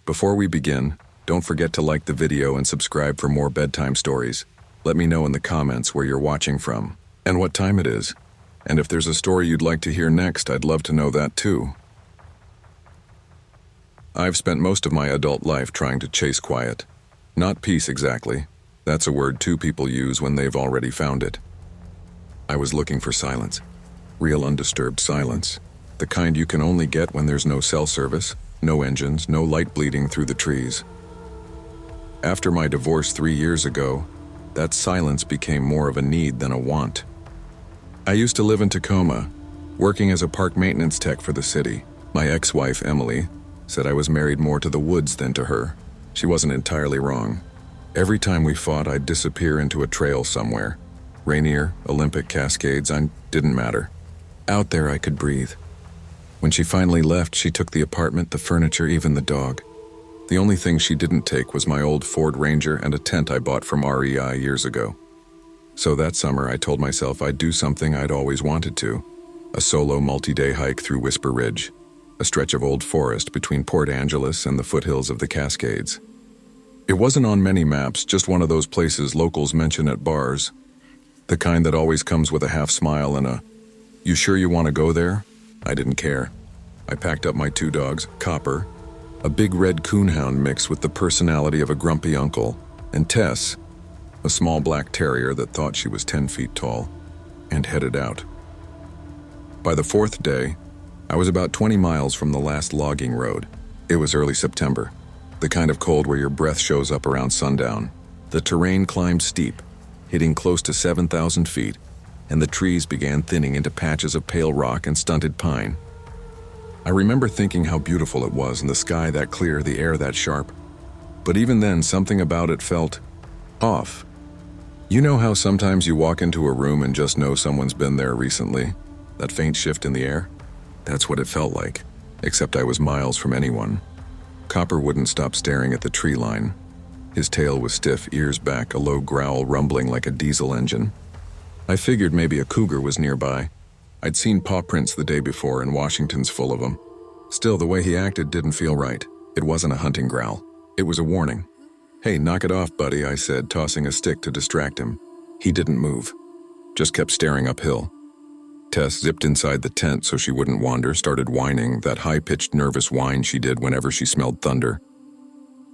Before we begin, don't forget to like the video and subscribe for more bedtime stories. Let me know in the comments where you're watching from and what time it is. And if there's a story you'd like to hear next, I'd love to know that too. I've spent most of my adult life trying to chase quiet. Not peace exactly. That's a word two people use when they've already found it. I was looking for silence. Real undisturbed silence. The kind you can only get when there's no cell service, no engines, no light bleeding through the trees. After my divorce 3 years ago, that silence became more of a need than a want. I used to live in Tacoma, working as a park maintenance tech for the city. My ex-wife, Emily, said I was married more to the woods than to her. She wasn't entirely wrong. Every time we fought, I'd disappear into a trail somewhere. Rainier, Olympic Cascades, didn't matter. Out there I could breathe. When she finally left, she took the apartment, the furniture, even the dog. The only thing she didn't take was my old Ford Ranger and a tent I bought from REI years ago. So that summer, I told myself I'd do something I'd always wanted to. A solo multi-day hike through Whisper Ridge, a stretch of old forest between Port Angeles and the foothills of the Cascades. It wasn't on many maps, just one of those places locals mention at bars. The kind that always comes with a half smile and a, "You sure you want to go there?" I didn't care. I packed up my 2 dogs, Copper, a big red coonhound mix with the personality of a grumpy uncle, and Tess, a small black terrier that thought she was 10 feet tall, and headed out. By the 4th day, I was about 20 miles from the last logging road. It was early September, the kind of cold where your breath shows up around sundown. The terrain climbed steep, hitting close to 7,000 feet, and the trees began thinning into patches of pale rock and stunted pine. I remember thinking how beautiful it was, and the sky that clear, the air that sharp. But even then, something about it felt off. You know how sometimes you walk into a room and just know someone's been there recently? That faint shift in the air? That's what it felt like, except I was miles from anyone. Copper wouldn't stop staring at the tree line. His tail was stiff, ears back, a low growl rumbling like a diesel engine. I figured maybe a cougar was nearby. I'd seen paw prints the day before, and Washington's full of them. Still, the way he acted didn't feel right. It wasn't a hunting growl. It was a warning. "Hey, knock it off, buddy," I said, tossing a stick to distract him. He didn't move, just kept staring uphill. Tess zipped inside the tent so she wouldn't wander, started whining, that high-pitched nervous whine she did whenever she smelled thunder.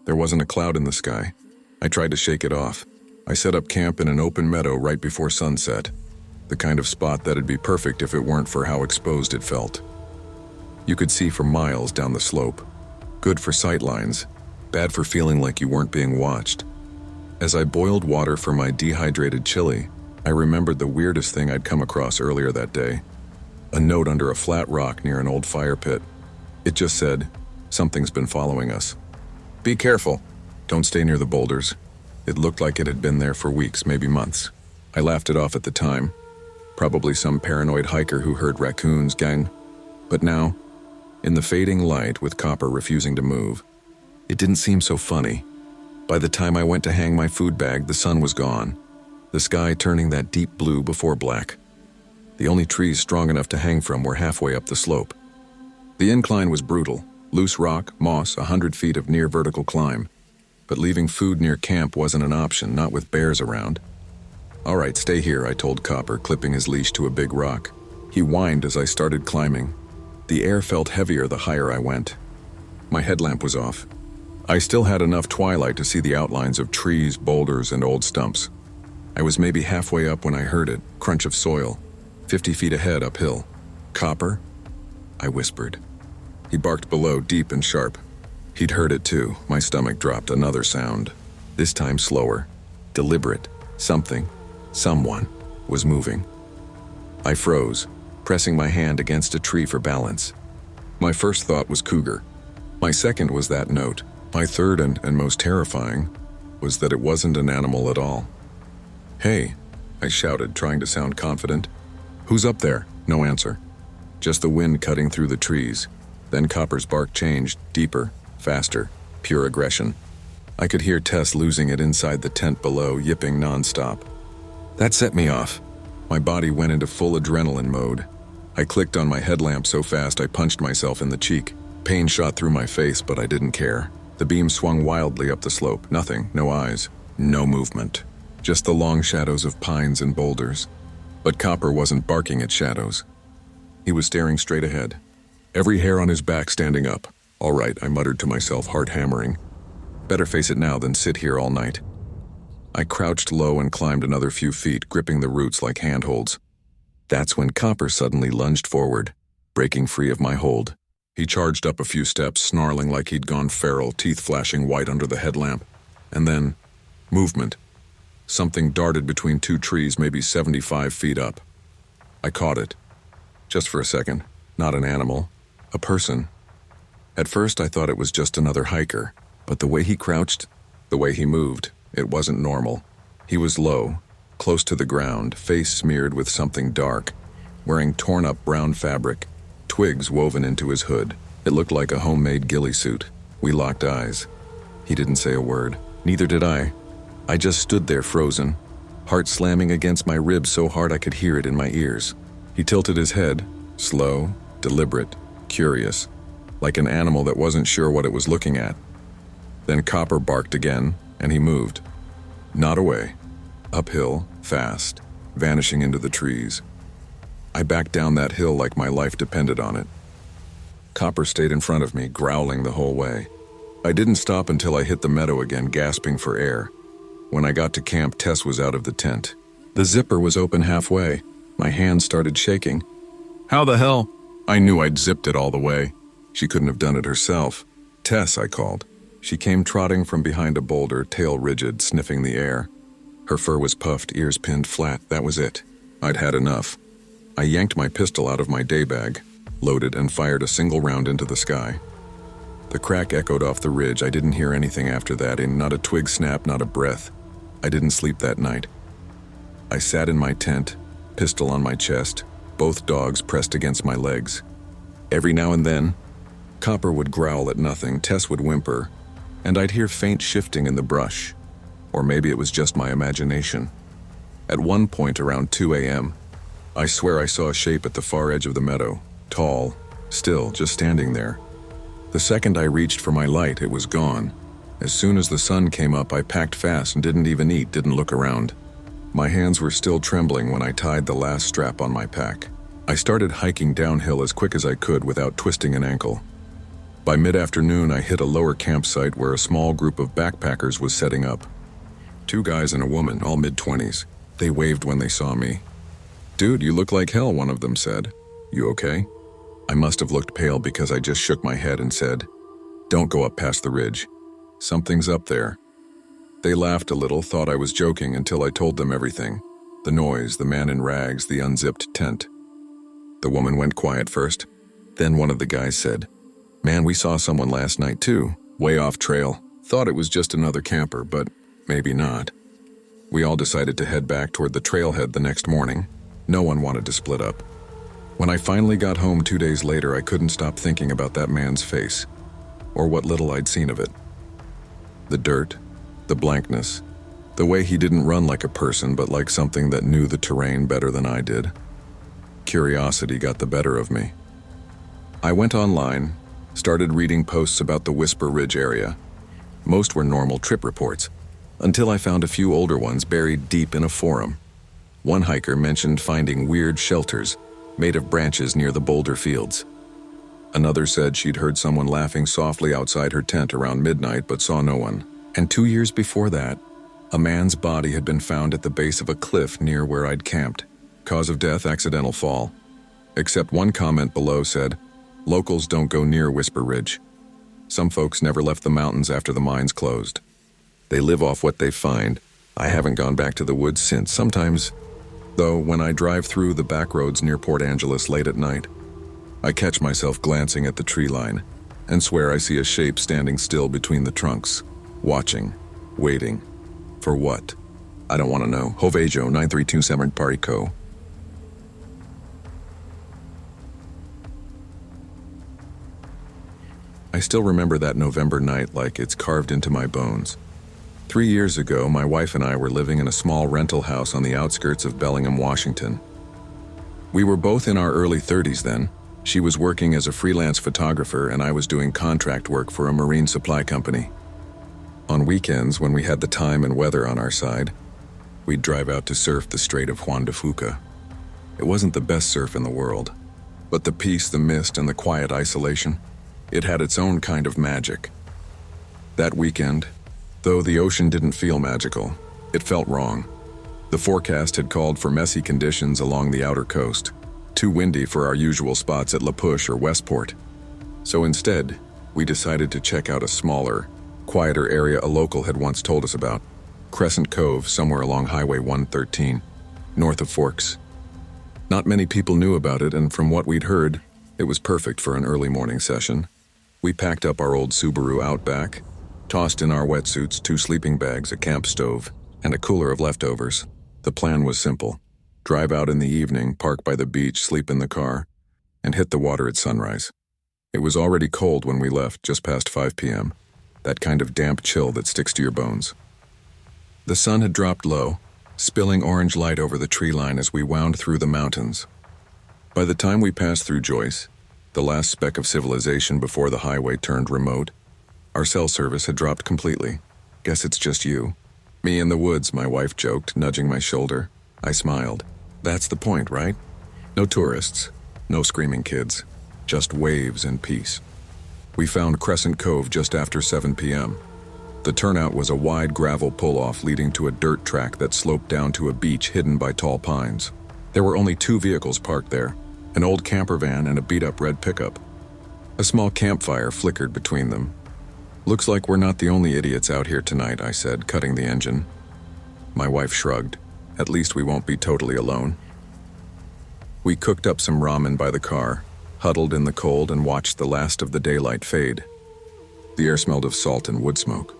There wasn't a cloud in the sky. I tried to shake it off. I set up camp in an open meadow right before sunset, the kind of spot that'd be perfect if it weren't for how exposed it felt. You could see for miles down the slope. Good for sightlines, bad for feeling like you weren't being watched. As I boiled water for my dehydrated chili, I remembered the weirdest thing I'd come across earlier that day. A note under a flat rock near an old fire pit. It just said, "Something's been following us. Be careful. Don't stay near the boulders." It looked like it had been there for weeks, maybe months. I laughed it off at the time. Probably some paranoid hiker who heard raccoons, gang. But now, in the fading light with Copper refusing to move, it didn't seem so funny. By the time I went to hang my food bag, the sun was gone, the sky turning that deep blue before black. The only trees strong enough to hang from were halfway up the slope. The incline was brutal, loose rock, moss, 100 feet of near vertical climb. But leaving food near camp wasn't an option, not with bears around. "All right, stay here," I told Copper, clipping his leash to a big rock. He whined as I started climbing. The air felt heavier the higher I went. My headlamp was off. I still had enough twilight to see the outlines of trees, boulders, and old stumps. I was maybe halfway up when I heard it, crunch of soil, 50 feet ahead uphill. "Copper?" I whispered. He barked below, deep and sharp. He'd heard it too. My stomach dropped, another sound. This time slower, deliberate. Someone was moving. I froze, pressing my hand against a tree for balance. My first thought was cougar. My second was that note. My third and most terrifying was that it wasn't an animal at all. "Hey," I shouted, trying to sound confident. "Who's up there?" No answer. Just the wind cutting through the trees. Then Copper's bark changed, deeper, faster, pure aggression. I could hear Tess losing it inside the tent below, yipping nonstop. That set me off. My body went into full adrenaline mode. I clicked on my headlamp so fast I punched myself in the cheek. Pain shot through my face, but I didn't care. The beam swung wildly up the slope. Nothing, no eyes, no movement. Just the long shadows of pines and boulders. But Copper wasn't barking at shadows. He was staring straight ahead, every hair on his back standing up. All right, I muttered to myself, heart hammering. Better face it now than sit here all night. I crouched low and climbed another few feet, gripping the roots like handholds. That's when Copper suddenly lunged forward, breaking free of my hold. He charged up a few steps, snarling like he'd gone feral, teeth flashing white under the headlamp. And then, movement. Something darted between two trees, maybe 75 feet up. I caught it. Just for a second. Not an animal. A person. At first I thought it was just another hiker, but the way he crouched, the way he moved, it wasn't normal. He was low, close to the ground, face smeared with something dark, wearing torn-up brown fabric, twigs woven into his hood. It looked like a homemade ghillie suit. We locked eyes. He didn't say a word. Neither did I. I just stood there frozen, heart slamming against my ribs so hard I could hear it in my ears. He tilted his head, slow, deliberate, curious, like an animal that wasn't sure what it was looking at. Then Copper barked again, and he moved. Not away. Uphill, fast, vanishing into the trees. I backed down that hill like my life depended on it. Copper stayed in front of me, growling the whole way. I didn't stop until I hit the meadow again, gasping for air. When I got to camp, Tess was out of the tent. The zipper was open halfway. My hands started shaking. How the hell? I knew I'd zipped it all the way. She couldn't have done it herself. Tess, I called. She came trotting from behind a boulder, tail rigid, sniffing the air. Her fur was puffed, ears pinned flat. That was it. I'd had enough. I yanked my pistol out of my day bag, loaded, and fired a single round into the sky. The crack echoed off the ridge. I didn't hear anything after that, not a twig snap, not a breath. I didn't sleep that night. I sat in my tent, pistol on my chest, both dogs pressed against my legs. Every now and then, Copper would growl at nothing, Tess would whimper, and I'd hear faint shifting in the brush. Or maybe it was just my imagination. At one point around 2 a.m., I swear I saw a shape at the far edge of the meadow, tall, still, just standing there. The second I reached for my light, it was gone. As soon as the sun came up, I packed fast and didn't even eat, didn't look around. My hands were still trembling when I tied the last strap on my pack. I started hiking downhill as quick as I could without twisting an ankle. By mid-afternoon, I hit a lower campsite where a small group of backpackers was setting up. 2 guys and a woman, all mid-20s. They waved when they saw me. "Dude, you look like hell," one of them said. "You okay?" I must have looked pale because I just shook my head and said, "Don't go up past the ridge. Something's up there." They laughed a little, thought I was joking until I told them everything. The noise, the man in rags, the unzipped tent. The woman went quiet first. Then one of the guys said, "Man, we saw someone last night too, way off trail. Thought it was just another camper, but maybe not." We all decided to head back toward the trailhead the next morning. No one wanted to split up. When I finally got home 2 days later, I couldn't stop thinking about that man's face, or what little I'd seen of it. The dirt, the blankness, the way he didn't run like a person but like something that knew the terrain better than I did. Curiosity got the better of me. I went online, started reading posts about the Whisper Ridge area. Most were normal trip reports, until I found a few older ones buried deep in a forum. One hiker mentioned finding weird shelters made of branches near the boulder fields. Another said she'd heard someone laughing softly outside her tent around midnight but saw no one. And 2 years before that, a man's body had been found at the base of a cliff near where I'd camped. Cause of death, accidental fall. Except one comment below said, "Locals don't go near Whisper Ridge. Some folks never left the mountains after the mines closed. They live off what they find. I haven't gone back to the woods since. Sometimes, though, when I drive through the back roads near Port Angeles late at night, I catch myself glancing at the tree line and swear I see a shape standing still between the trunks, watching, waiting. For what? I don't want to know. Hovejo 9327 Parico. I still remember that November night like it's carved into my bones. 3 years ago, my wife and I were living in a small rental house on the outskirts of Bellingham, Washington. We were both in our early 30s then. She was working as a freelance photographer and I was doing contract work for a marine supply company. On weekends, when we had the time and weather on our side, we'd drive out to surf the Strait of Juan de Fuca. It wasn't the best surf in the world, but the peace, the mist, and the quiet isolation, it had its own kind of magic. That weekend, though the ocean didn't feel magical, it felt wrong. The forecast had called for messy conditions along the outer coast, too windy for our usual spots at La Push or Westport. So instead, we decided to check out a smaller, quieter area a local had once told us about, Crescent Cove, somewhere along Highway 113, north of Forks. Not many people knew about it, and from what we'd heard, it was perfect for an early morning session. We packed up our old Subaru Outback, tossed in our wetsuits, 2 sleeping bags, a camp stove, and a cooler of leftovers. The plan was simple. Drive out in the evening, park by the beach, sleep in the car, and hit the water at sunrise. It was already cold when we left, just past 5 p.m., that kind of damp chill that sticks to your bones. The sun had dropped low, spilling orange light over the tree line as we wound through the mountains. By the time we passed through Joyce, the last speck of civilization before the highway turned remote, our cell service had dropped completely. Guess it's just you. Me in the woods, my wife joked, nudging my shoulder. I smiled. That's the point, right? No tourists, no screaming kids, just waves and peace. We found Crescent Cove just after 7 p.m. The turnout was a wide gravel pull-off leading to a dirt track that sloped down to a beach hidden by tall pines. There were only 2 vehicles parked there, an old camper van and a beat-up red pickup. A small campfire flickered between them. Looks like we're not the only idiots out here tonight, I said, cutting the engine. My wife shrugged. At least we won't be totally alone. We cooked up some ramen by the car, huddled in the cold, and watched the last of the daylight fade. The air smelled of salt and wood smoke.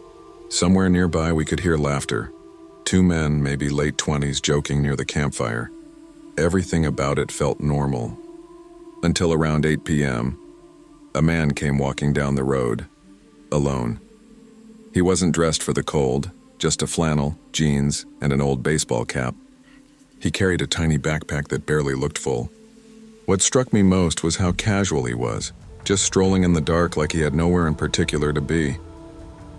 Somewhere nearby we could hear laughter. 2 men, maybe late 20s, joking near the campfire. Everything about it felt normal. Until around 8 p.m., a man came walking down the road, alone. He wasn't dressed for the cold, just a flannel, jeans, and an old baseball cap. He carried a tiny backpack that barely looked full. What struck me most was how casual he was, just strolling in the dark like he had nowhere in particular to be.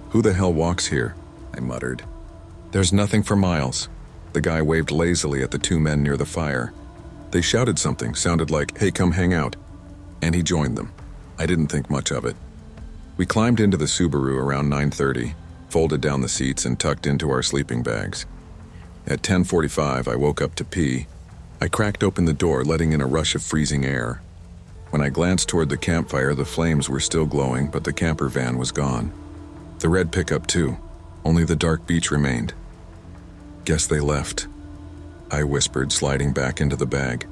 "Who the hell walks here?" I muttered. "There's nothing for miles." The guy waved lazily at the 2 men near the fire. They shouted something, sounded like, "Hey, come hang out." And he joined them. I didn't think much of it. We climbed into the Subaru around 9:30, folded down the seats and tucked into our sleeping bags. At 10:45, I woke up to pee. I cracked open the door, letting in a rush of freezing air. When I glanced toward the campfire, the flames were still glowing, but the camper van was gone. The red pickup too. Only the dark beach remained. "Guess they left," I whispered, sliding back into the bag.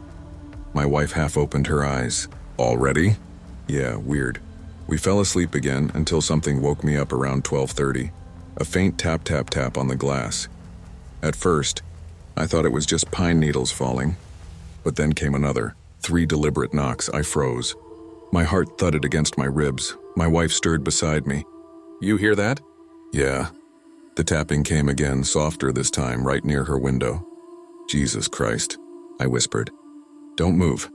My wife half opened her eyes. "Already?" "Yeah, weird." We fell asleep again until something woke me up around 12:30. A faint tap tap tap on the glass. At first, I thought it was just pine needles falling. But then came another. 3 deliberate knocks. I froze. My heart thudded against my ribs. My wife stirred beside me. "You hear that?" "Yeah." The tapping came again, softer this time, right near her window. "Jesus Christ," I whispered. "Don't move."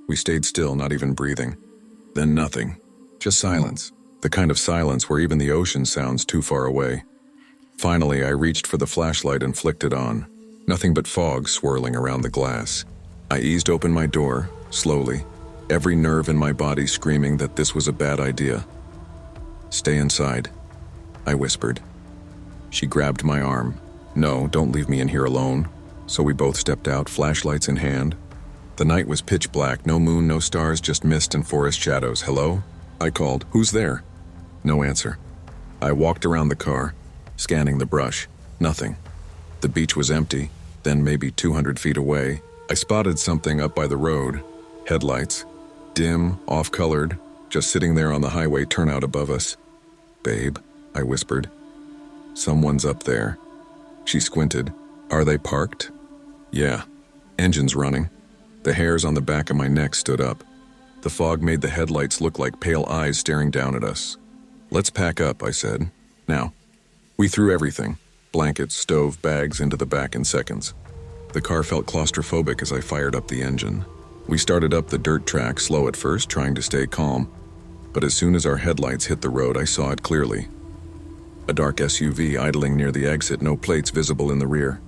We stayed still, not even breathing. Then nothing. Just silence. The kind of silence where even the ocean sounds too far away. Finally, I reached for the flashlight and flicked it on. Nothing but fog swirling around the glass. I eased open my door, slowly, every nerve in my body screaming that this was a bad idea. "Stay inside," I whispered. She grabbed my arm. "No, don't leave me in here alone." So we both stepped out, flashlights in hand. The night was pitch black, no moon, no stars, just mist and forest shadows. "Hello?" I called. "Who's there?" No answer. I walked around the car, scanning the brush. Nothing. The beach was empty. Then maybe 200 feet away, I spotted something up by the road. Headlights. Dim, off-colored, just sitting there on the highway turnout above us. "Babe," I whispered. "Someone's up there." She squinted. "Are they parked?" "Yeah. Engine's running." The hairs on the back of my neck stood up. The fog made the headlights look like pale eyes staring down at us. "Let's pack up," I said. "Now." We threw everything, blankets, stove, bags, into the back in seconds. The car felt claustrophobic as I fired up the engine. We started up the dirt track, slow at first, trying to stay calm. But as soon as our headlights hit the road, I saw it clearly. A dark SUV idling near the exit, no plates visible in the rear.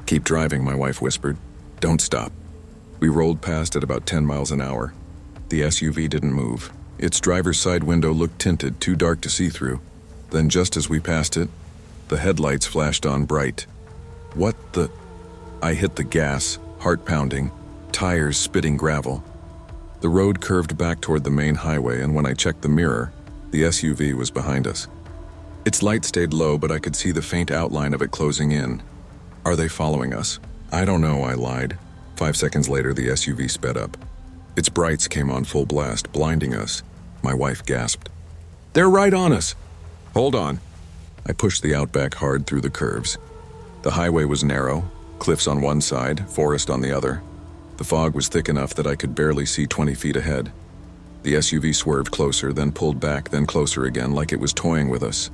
"Keep driving," my wife whispered. "Don't stop." We rolled past at about 10 miles an hour. The SUV didn't move. Its driver's side window looked tinted, too dark to see through. Then just as we passed it, the headlights flashed on bright. "What the—" I hit the gas, heart pounding, tires spitting gravel. The road curved back toward the main highway, and when I checked the mirror, the SUV was behind us. Its light stayed low, but I could see the faint outline of it closing in. "Are they following us?" "I don't know," I lied. 5 seconds later, the SUV sped up. Its brights came on full blast, blinding us. My wife gasped. "They're right on us!" "Hold on." I pushed the Outback hard through the curves. The highway was narrow, cliffs on one side, forest on the other. The fog was thick enough that I could barely see 20 feet ahead. The SUV swerved closer, then pulled back, then closer again, like it was toying with us.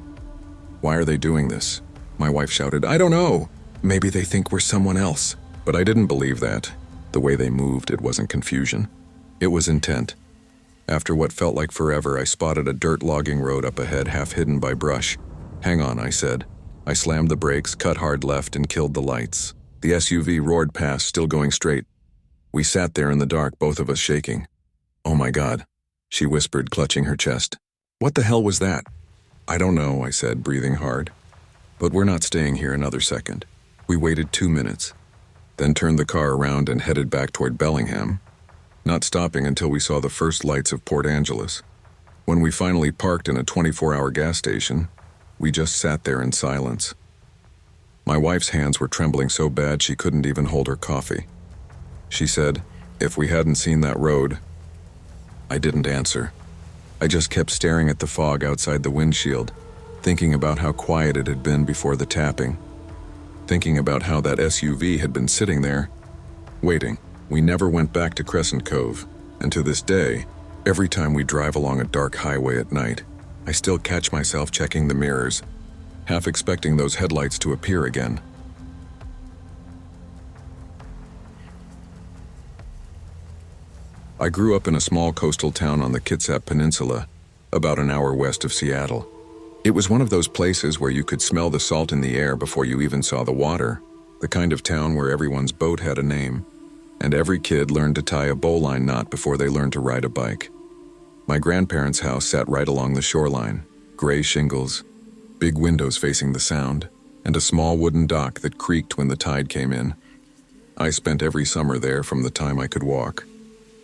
"Why are they doing this?" My wife shouted. "I don't know. Maybe they think we're someone else." But I didn't believe that. The way they moved, it wasn't confusion. It was intent. After what felt like forever, I spotted a dirt logging road up ahead, half hidden by brush. "Hang on," I said. I slammed the brakes, cut hard left, and killed the lights. The SUV roared past, still going straight. We sat there in the dark, both of us shaking. "Oh my God," she whispered, clutching her chest. "What the hell was that?" "I don't know," I said, breathing hard. "But we're not staying here another second." We waited 2 minutes, then turned the car around and headed back toward Bellingham, not stopping until we saw the first lights of Port Angeles. When we finally parked in a 24-hour gas station, we just sat there in silence. My wife's hands were trembling so bad she couldn't even hold her coffee. She said, "If we hadn't seen that road—" I didn't answer. I just kept staring at the fog outside the windshield, thinking about how quiet it had been before the tapping, thinking about how that SUV had been sitting there, waiting. We never went back to Crescent Cove, and to this day, every time we drive along a dark highway at night, I still catch myself checking the mirrors, half expecting those headlights to appear again. I grew up in a small coastal town on the Kitsap Peninsula, about an hour west of Seattle. It was one of those places where you could smell the salt in the air before you even saw the water, the kind of town where everyone's boat had a name, and every kid learned to tie a bowline knot before they learned to ride a bike. My grandparents' house sat right along the shoreline, gray shingles, big windows facing the sound, and a small wooden dock that creaked when the tide came in. I spent every summer there from the time I could walk.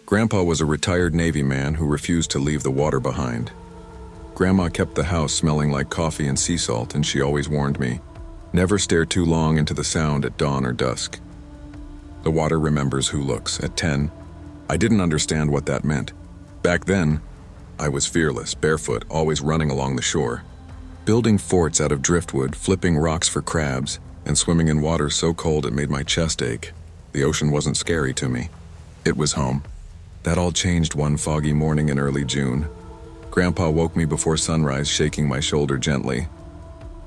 Grandpa was a retired Navy man who refused to leave the water behind. Grandma kept the house smelling like coffee and sea salt, and she always warned me, never stare too long into the sound at dawn or dusk. The water remembers who looks. At 10, I didn't understand what that meant. Back then, I was fearless, barefoot, always running along the shore, building forts out of driftwood, flipping rocks for crabs, and swimming in water so cold it made my chest ache. The ocean wasn't scary to me. It was home. That all changed one foggy morning in early June. Grandpa woke me before sunrise, shaking my shoulder gently.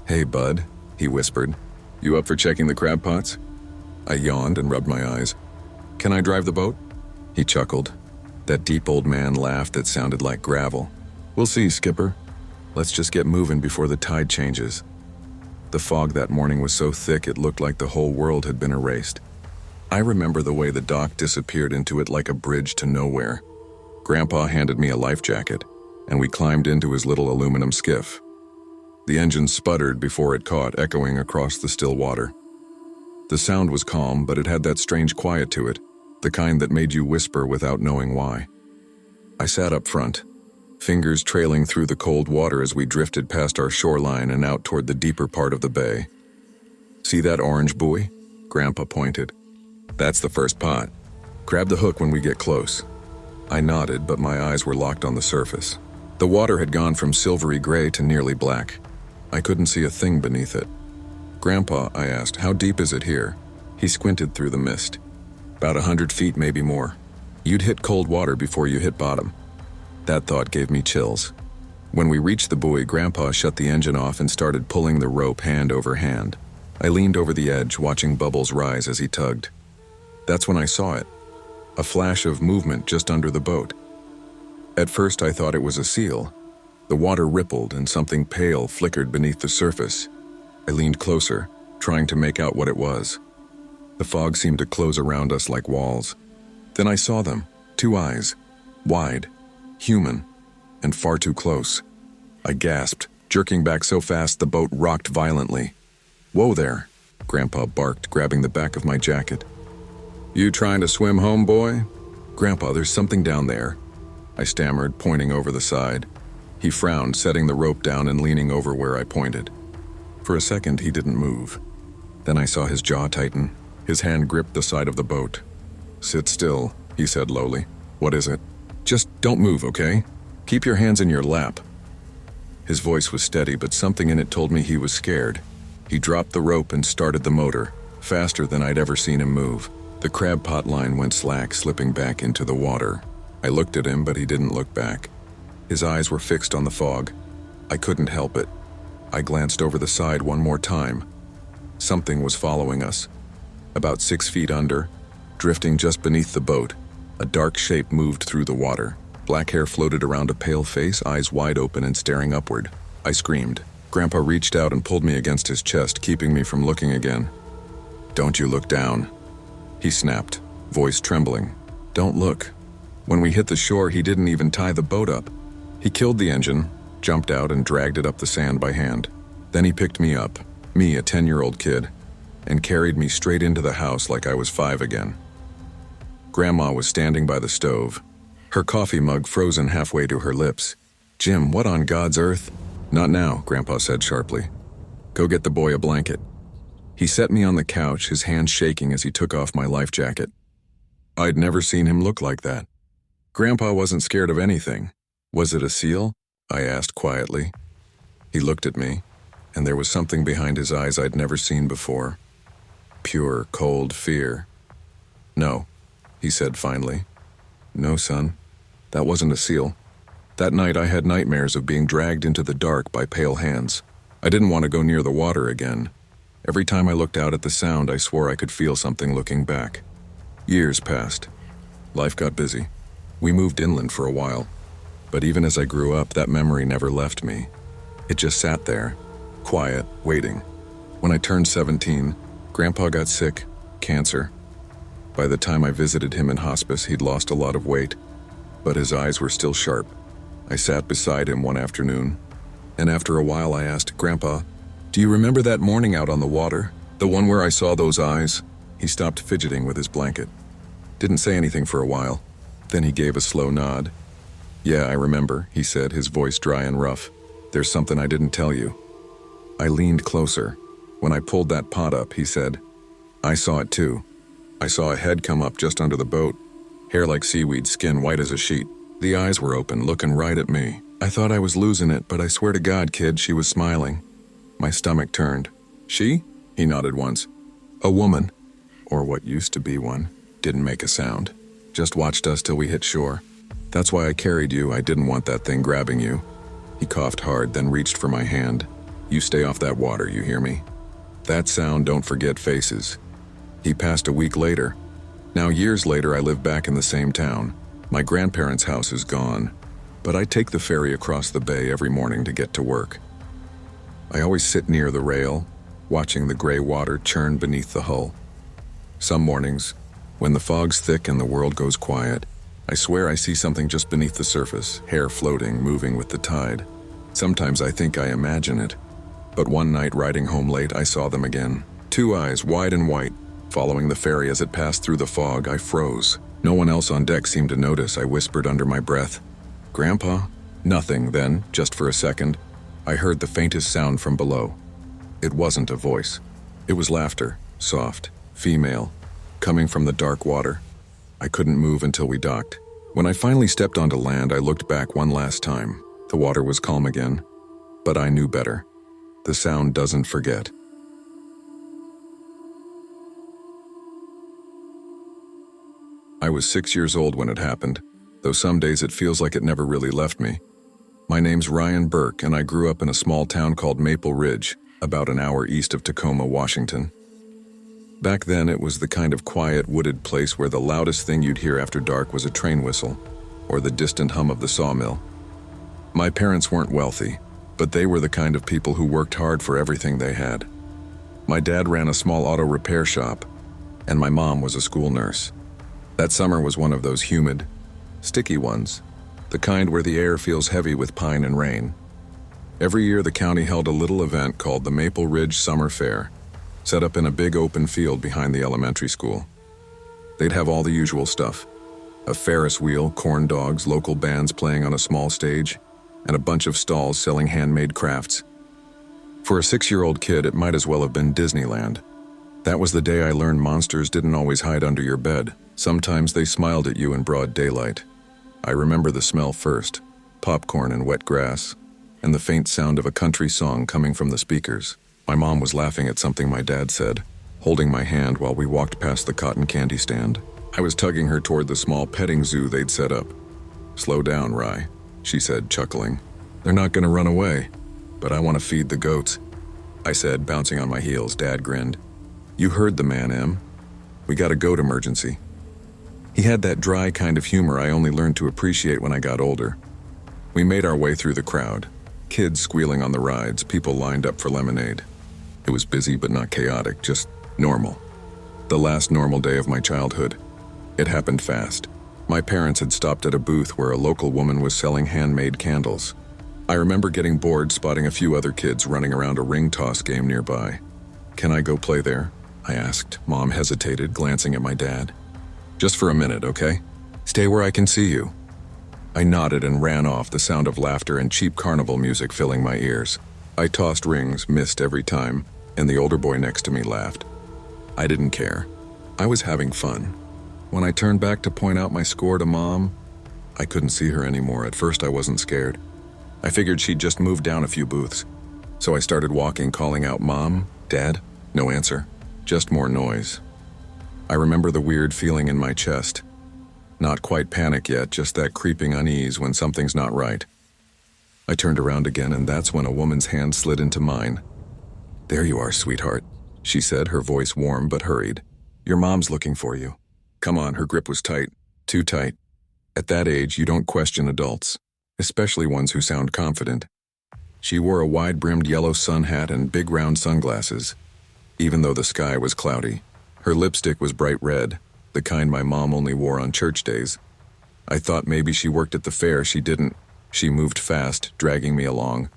"Hey, bud," he whispered. "You up for checking the crab pots?" I yawned and rubbed my eyes. "Can I drive the boat?" He chuckled. That deep old man laughed that sounded like gravel. "We'll see, Skipper. Let's just get moving before the tide changes." The fog that morning was so thick it looked like the whole world had been erased. I remember the way the dock disappeared into it like a bridge to nowhere. Grandpa handed me a life jacket, and we climbed into his little aluminum skiff. The engine sputtered before it caught, echoing across the still water. The sound was calm, but it had that strange quiet to it, the kind that made you whisper without knowing why. I sat up front, fingers trailing through the cold water as we drifted past our shoreline and out toward the deeper part of the bay. "See that orange buoy?" Grandpa pointed. "That's the first pot. Grab the hook when we get close." I nodded, but my eyes were locked on the surface. The water had gone from silvery gray to nearly black. I couldn't see a thing beneath it. "Grandpa," I asked, "how deep is it here?" He squinted through the mist. "About 100 feet, maybe more. You'd hit cold water before you hit bottom." That thought gave me chills. When we reached the buoy, Grandpa shut the engine off and started pulling the rope hand over hand. I leaned over the edge, watching bubbles rise as he tugged. That's when I saw it. A flash of movement just under the boat. At first I thought it was a seal, The water rippled and something pale flickered beneath the surface. I leaned closer, trying to make out what it was. The fog seemed to close around us like walls. Then I saw them, 2 eyes, wide, human, and far too close. I gasped, jerking back so fast the boat rocked violently. "Whoa there," Grandpa barked, grabbing the back of my jacket. "You trying to swim home, boy?" "Grandpa, there's something down there," I stammered, pointing over the side. He frowned, setting the rope down and leaning over where I pointed. For a second, he didn't move. Then I saw his jaw tighten. His hand gripped the side of the boat. "Sit still," he said lowly. "What is it?" "Just don't move, okay? Keep your hands in your lap." His voice was steady, but something in it told me he was scared. He dropped the rope and started the motor, faster than I'd ever seen him move. The crab pot line went slack, slipping back into the water. I looked at him, but he didn't look back. His eyes were fixed on the fog. I couldn't help it. I glanced over the side one more time. Something was following us. About 6 feet under, drifting just beneath the boat, a dark shape moved through the water. Black hair floated around a pale face, eyes wide open and staring upward. I screamed. Grandpa reached out and pulled me against his chest, keeping me from looking again. "Don't you look down," he snapped, voice trembling. "Don't look." When we hit the shore, he didn't even tie the boat up. He killed the engine, jumped out and dragged it up the sand by hand. Then he picked me up, me, a 10-year-old kid, and carried me straight into the house like I was 5 again. Grandma was standing by the stove, her coffee mug frozen halfway to her lips. "Jim, what on God's earth?" "Not now," Grandpa said sharply. "Go get the boy a blanket." He set me on the couch, his hand shaking as he took off my life jacket. I'd never seen him look like that. Grandpa wasn't scared of anything. "Was it a seal?" I asked quietly. He looked at me, and there was something behind his eyes I'd never seen before. Pure, cold fear. "No," he said finally. "No, son, that wasn't a seal. That night I had nightmares of being dragged into the dark by pale hands. I didn't want to go near the water again. Every time I looked out at the sound, I swore I could feel something looking back." Years passed. Life got busy. We moved inland for a while. But even as I grew up, that memory never left me. It just sat there, quiet, waiting. When I turned 17, Grandpa got sick, cancer. By the time I visited him in hospice, he'd lost a lot of weight, but his eyes were still sharp. I sat beside him one afternoon, and after a while I asked, "Grandpa, do you remember that morning out on the water? The one where I saw those eyes?" He stopped fidgeting with his blanket. Didn't say anything for a while. Then he gave a slow nod. "Yeah, I remember," he said, his voice dry and rough. "There's something I didn't tell you." I leaned closer. When I pulled that pot up, he said, "I saw it too. I saw a head come up just under the boat. Hair like seaweed, skin white as a sheet. The eyes were open, looking right at me. I thought I was losing it, but I swear to God, kid, she was smiling." My stomach turned. "She?" He nodded once. "A woman, or what used to be one, didn't make a sound. Just watched us till we hit shore. That's why I carried you. I didn't want that thing grabbing you." He coughed hard, then reached for my hand. "You stay off that water, you hear me? That sound, don't forget faces." He passed a week later. Now, years later, I live back in the same town. My grandparents' house is gone, but I take the ferry across the bay every morning to get to work. I always sit near the rail, watching the gray water churn beneath the hull. Some mornings, when the fog's thick and the world goes quiet, I swear I see something just beneath the surface, hair floating, moving with the tide. Sometimes I think I imagine it. But one night riding home late, I saw them again. 2 eyes, wide and white. Following the ferry as it passed through the fog, I froze. No one else on deck seemed to notice. I whispered under my breath, "Grandpa?" Nothing. Then, just for a second, I heard the faintest sound from below. It wasn't a voice. It was laughter, soft, female, coming from the dark water. I couldn't move until we docked. When I finally stepped onto land, I looked back one last time. The water was calm again, but I knew better. The sound doesn't forget. I was 6 years old when it happened, though some days it feels like it never really left me. My name's Ryan Burke, and I grew up in a small town called Maple Ridge, about an hour east of Tacoma, Washington. Back then, it was the kind of quiet, wooded place where the loudest thing you'd hear after dark was a train whistle, or the distant hum of the sawmill. My parents weren't wealthy, but they were the kind of people who worked hard for everything they had. My dad ran a small auto repair shop, and my mom was a school nurse. That summer was one of those humid, sticky ones, the kind where the air feels heavy with pine and rain. Every year the county held a little event called the Maple Ridge Summer Fair, set up in a big open field behind the elementary school. They'd have all the usual stuff: a Ferris wheel, corn dogs, local bands playing on a small stage, and a bunch of stalls selling handmade crafts. For a 6-year-old kid, it might as well have been Disneyland. That was the day I learned monsters didn't always hide under your bed. Sometimes they smiled at you in broad daylight. I remember the smell first: popcorn and wet grass, and the faint sound of a country song coming from the speakers. My mom was laughing at something my dad said, holding my hand while we walked past the cotton candy stand. I was tugging her toward the small petting zoo they'd set up. "Slow down, Rye," she said, chuckling. "They're not gonna run away, but I want to feed the goats," I said, bouncing on my heels. Dad grinned. "You heard the man, Em. We got a goat emergency." He had that dry kind of humor I only learned to appreciate when I got older. We made our way through the crowd, kids squealing on the rides, people lined up for lemonade. It was busy but not chaotic, just normal. The last normal day of my childhood. It happened fast. My parents had stopped at a booth where a local woman was selling handmade candles. I remember getting bored spotting a few other kids running around a ring toss game nearby. "Can I go play there?" I asked. Mom hesitated, glancing at my dad. "Just for a minute, okay? Stay where I can see you." I nodded and ran off, the sound of laughter and cheap carnival music filling my ears. I tossed rings, missed every time, and the older boy next to me laughed. I didn't care. I was having fun. When I turned back to point out my score to Mom, I couldn't see her anymore. At first I wasn't scared. I figured she'd just moved down a few booths. So I started walking, calling out, "Mom? Dad?" No answer. Just more noise. I remember the weird feeling in my chest. Not quite panic yet, just that creeping unease when something's not right. I turned around again, and that's when a woman's hand slid into mine. "There you are, sweetheart," she said, her voice warm but hurried. "Your mom's looking for you." Come on, her grip was tight. Too tight. At that age, you don't question adults, especially ones who sound confident. She wore a wide-brimmed yellow sun hat and big round sunglasses, even though the sky was cloudy. Her lipstick was bright red, the kind my mom only wore on church days. I thought maybe she worked at the fair. She didn't. She moved fast, dragging me along.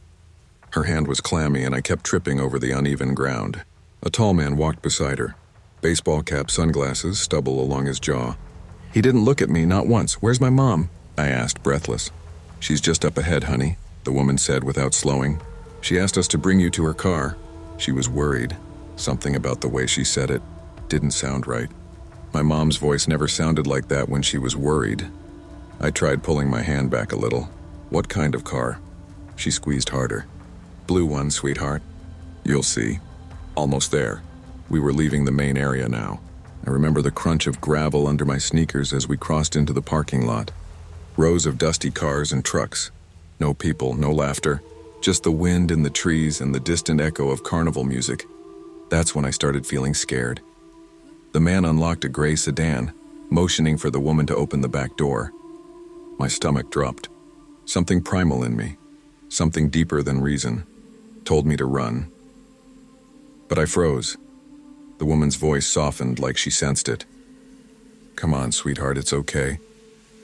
Her hand was clammy, and I kept tripping over the uneven ground. A tall man walked beside her. Baseball cap, sunglasses, stubble along his jaw. He didn't look at me, not once. "Where's my mom?" I asked, breathless. "She's just up ahead, honey," the woman said without slowing. "She asked us to bring you to her car." She was worried. Something about the way she said it didn't sound right. My mom's voice never sounded like that when she was worried. I tried pulling my hand back a little. "What kind of car?" She squeezed harder. "Blue one, sweetheart. You'll see." Almost there. We were leaving the main area now. I remember the crunch of gravel under my sneakers as we crossed into the parking lot. Rows of dusty cars and trucks. No people, no laughter. Just the wind in the trees and the distant echo of carnival music. That's when I started feeling scared. The man unlocked a gray sedan, motioning for the woman to open the back door. My stomach dropped. Something primal in me, something deeper than reason, told me to run. But I froze. The woman's voice softened like she sensed it. "Come on, sweetheart, it's okay."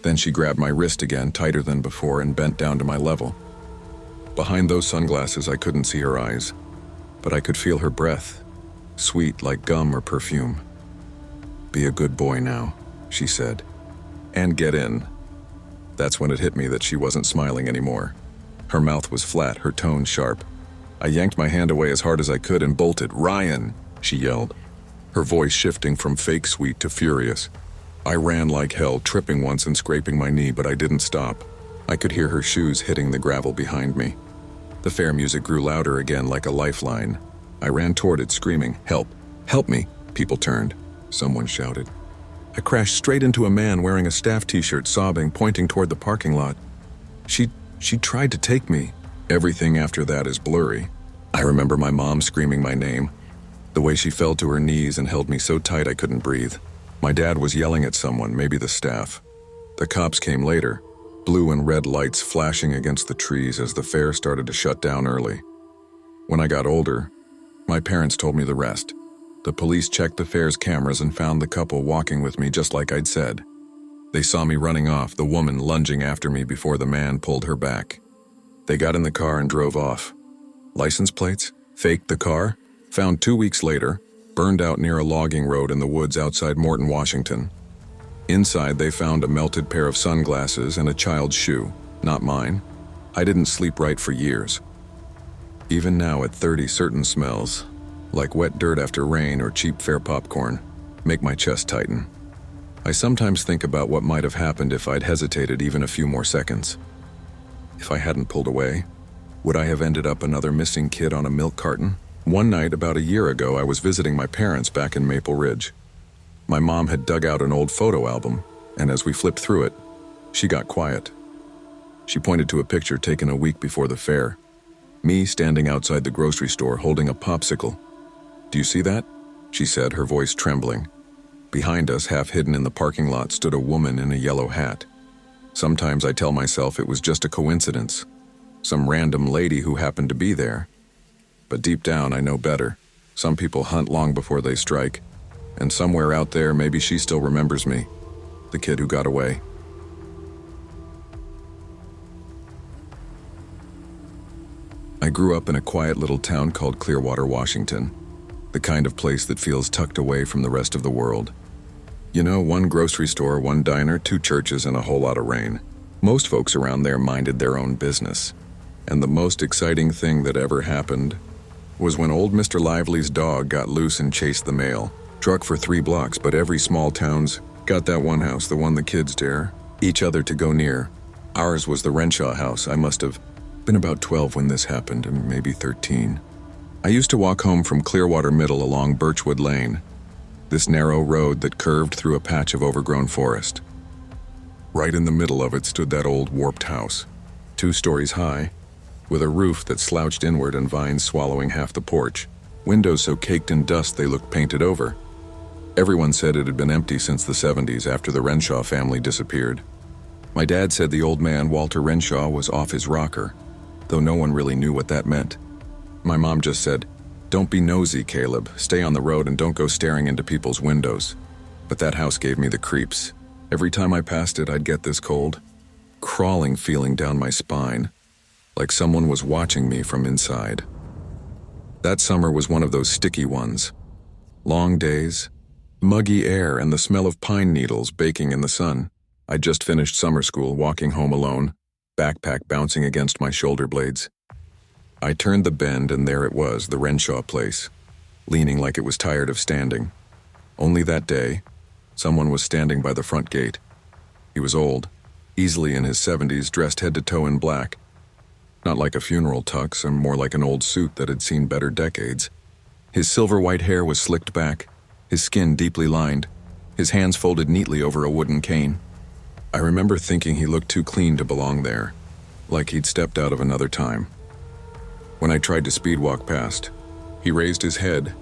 Then she grabbed my wrist again, tighter than before, and bent down to my level. Behind those sunglasses, I couldn't see her eyes, but I could feel her breath, sweet like gum or perfume. "Be a good boy now," she said, "and get in." That's when it hit me that she wasn't smiling anymore. Her mouth was flat, her tone sharp. I yanked my hand away as hard as I could and bolted. "Ryan!" she yelled, her voice shifting from fake sweet to furious. I ran like hell, tripping once and scraping my knee, but I didn't stop. I could hear her shoes hitting the gravel behind me. The fair music grew louder again, like a lifeline. I ran toward it, screaming, "Help! Help me!" People turned. Someone shouted. I crashed straight into a man wearing a staff t-shirt, sobbing, pointing toward the parking lot. She tried to take me. Everything after that is blurry. I remember my mom screaming my name, the way she fell to her knees and held me so tight I couldn't breathe. My dad was yelling at someone, maybe the staff. The cops came later, blue and red lights flashing against the trees as the fair started to shut down early. When I got older, my parents told me the rest. The police checked the fair's cameras and found the couple walking with me just like I'd said. They saw me running off, the woman lunging after me before the man pulled her back. They got in the car and drove off. License plates? Faked the car? Found 2 weeks later, burned out near a logging road in the woods outside Morton, Washington. Inside, they found a melted pair of sunglasses and a child's shoe. Not mine. I didn't sleep right for years. Even now at 30, certain smells, like wet dirt after rain or cheap fair popcorn, make my chest tighten. I sometimes think about what might have happened if I'd hesitated even a few more seconds. If I hadn't pulled away, would I have ended up another missing kid on a milk carton? One night about a year ago, I was visiting my parents back in Maple Ridge. My mom had dug out an old photo album, and as we flipped through it, she got quiet. She pointed to a picture taken a week before the fair. Me standing outside the grocery store holding a popsicle. "Do you see that?" she said, her voice trembling. Behind us, half hidden in the parking lot, stood a woman in a yellow hat. Sometimes I tell myself it was just a coincidence, some random lady who happened to be there. But deep down, I know better. Some people hunt long before they strike, and somewhere out there, maybe she still remembers me, the kid who got away. I grew up in a quiet little town called Clearwater, Washington, the kind of place that feels tucked away from the rest of the world. You know, one grocery store, one diner, 2 churches, and a whole lot of rain. Most folks around there minded their own business. And the most exciting thing that ever happened was when old Mr. Lively's dog got loose and chased the mail. Truck for 3 blocks, but every small town's got that one house, the one the kids dare each other to go near. Ours was the Renshaw house. I must have been about 12 when this happened, and maybe 13. I used to walk home from Clearwater Middle along Birchwood Lane, this narrow road that curved through a patch of overgrown forest. Right in the middle of it stood that old warped house, 2 stories high, with a roof that slouched inward and vines swallowing half the porch, windows so caked in dust they looked painted over. Everyone said it had been empty since the 70s after the Renshaw family disappeared. My dad said the old man, Walter Renshaw, was off his rocker, though no one really knew what that meant. My mom just said, "Don't be nosy, Caleb. Stay on the road and don't go staring into people's windows." But that house gave me the creeps. Every time I passed it, I'd get this cold, crawling feeling down my spine, like someone was watching me from inside. That summer was one of those sticky ones. Long days, muggy air, and the smell of pine needles baking in the sun. I'd just finished summer school, walking home alone, backpack bouncing against my shoulder blades. I turned the bend and there it was, the Renshaw place, leaning like it was tired of standing. Only that day, someone was standing by the front gate. He was old, easily in his 70s, dressed head to toe in black. Not like a funeral tux, and more like an old suit that had seen better decades. His silver white hair was slicked back, his skin deeply lined, his hands folded neatly over a wooden cane. I remember thinking he looked too clean to belong there, like he'd stepped out of another time. When I tried to speed walk past, he raised his head.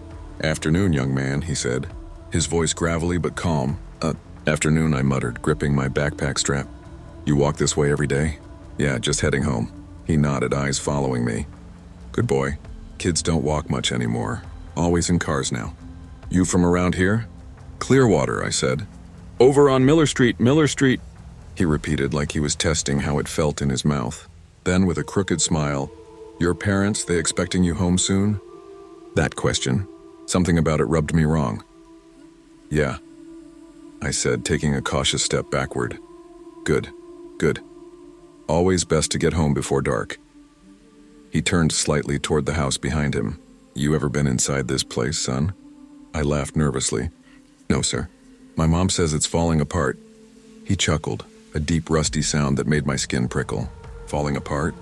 "Afternoon, young man," he said, his voice gravelly but calm. Afternoon," I muttered, gripping my backpack strap. "You walk this way every day?" "Yeah, just heading home." He nodded, eyes following me. "Good boy. Kids don't walk much anymore. Always in cars now." "You from around here?" "Clearwater," I said. "Over on Miller Street, Miller Street," he repeated like he was testing how it felt in his mouth. Then, with a crooked smile, "Your parents, they expecting you home soon?" That question, something about it rubbed me wrong. "Yeah," I said, taking a cautious step backward. Good. Always best to get home before dark." He turned slightly toward the house behind him. "You ever been inside this place, son?" I laughed nervously. "No, sir. My mom says it's falling apart." He chuckled, a deep rusty sound that made my skin prickle. "Falling apart?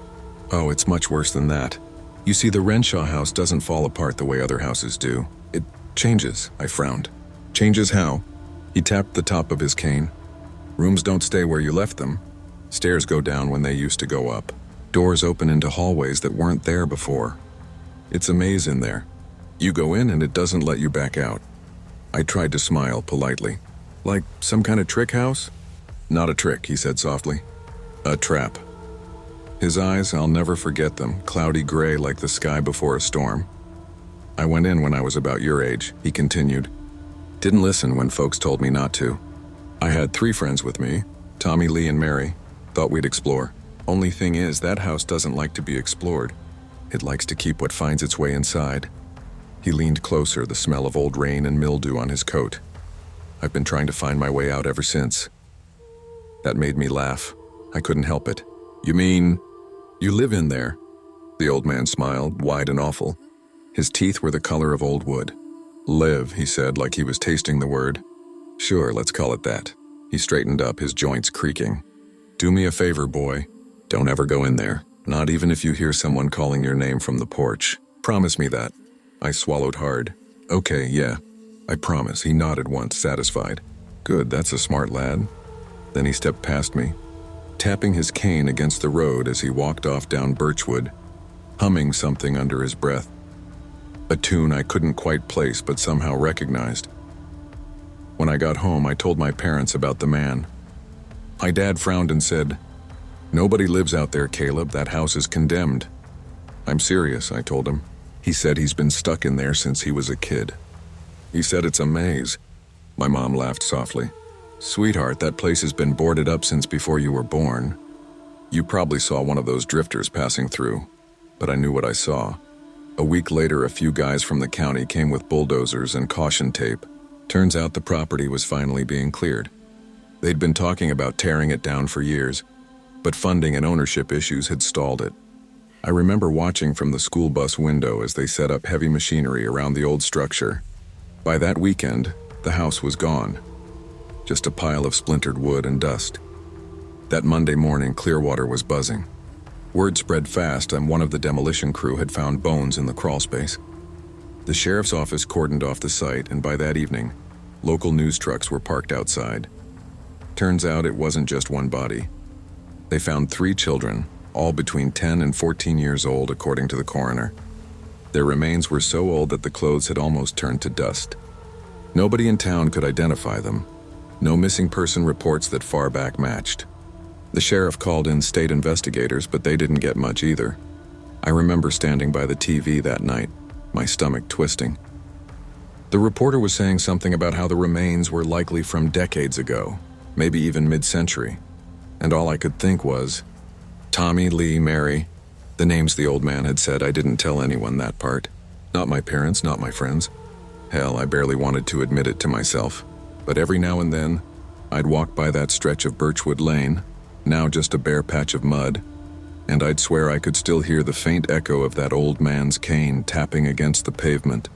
Oh, it's much worse than that. You see, the Renshaw house doesn't fall apart the way other houses do. It changes." I frowned. "Changes how?" He tapped the top of his cane. "Rooms don't stay where you left them. Stairs go down when they used to go up. Doors open into hallways that weren't there before. It's a maze in there. You go in and it doesn't let you back out." I tried to smile politely. "Like some kind of trick house?" "Not a trick," he said softly. A trap. His eyes, I'll never forget them, cloudy gray like the sky before a storm. I went in when I was about your age, he continued. Didn't listen when folks told me not to. I had 3 friends with me, Tommy, Lee, and Mary. Thought we'd explore. Only thing is, that house doesn't like to be explored. It likes to keep what finds its way inside. He leaned closer, the smell of old rain and mildew on his coat. I've been trying to find my way out ever since. That made me laugh. I couldn't help it. You mean, you live in there? The old man smiled, wide and awful. His teeth were the color of old wood. Live, he said, like he was tasting the word. Sure, let's call it that. He straightened up, his joints creaking. Do me a favor, boy. Don't ever go in there, not even if you hear someone calling your name from the porch. Promise me that. I swallowed hard. Okay, yeah, I promise. He nodded once, satisfied. Good, that's a smart lad. Then he stepped past me, tapping his cane against the road as he walked off down Birchwood, humming something under his breath. A tune I couldn't quite place but somehow recognized. When I got home, I told my parents about the man. My dad frowned and said, Nobody lives out there, Caleb. That house is condemned. I'm serious, I told him. He said he's been stuck in there since he was a kid. He said it's a maze. My mom laughed softly. Sweetheart, that place has been boarded up since before you were born. You probably saw one of those drifters passing through, but I knew what I saw. A week later, a few guys from the county came with bulldozers and caution tape. Turns out the property was finally being cleared. They'd been talking about tearing it down for years, but funding and ownership issues had stalled it. I remember watching from the school bus window as they set up heavy machinery around the old structure. By that weekend, the house was gone. Just a pile of splintered wood and dust. That Monday morning, Clearwater was buzzing. Word spread fast, and one of the demolition crew had found bones in the crawlspace. The sheriff's office cordoned off the site, and by that evening, local news trucks were parked outside. Turns out it wasn't just one body. They found 3 children, all between 10 and 14 years old, according to the coroner. Their remains were so old that the clothes had almost turned to dust. Nobody in town could identify them. No missing person reports that far back matched. The sheriff called in state investigators, but they didn't get much either. I remember standing by the TV that night, my stomach twisting. The reporter was saying something about how the remains were likely from decades ago, maybe even mid-century. And all I could think was, Tommy, Lee, Mary, the names the old man had said. I didn't tell anyone that part. Not my parents, not my friends. Hell, I barely wanted to admit it to myself. But every now and then, I'd walk by that stretch of Birchwood Lane, now just a bare patch of mud, and I'd swear I could still hear the faint echo of that old man's cane tapping against the pavement.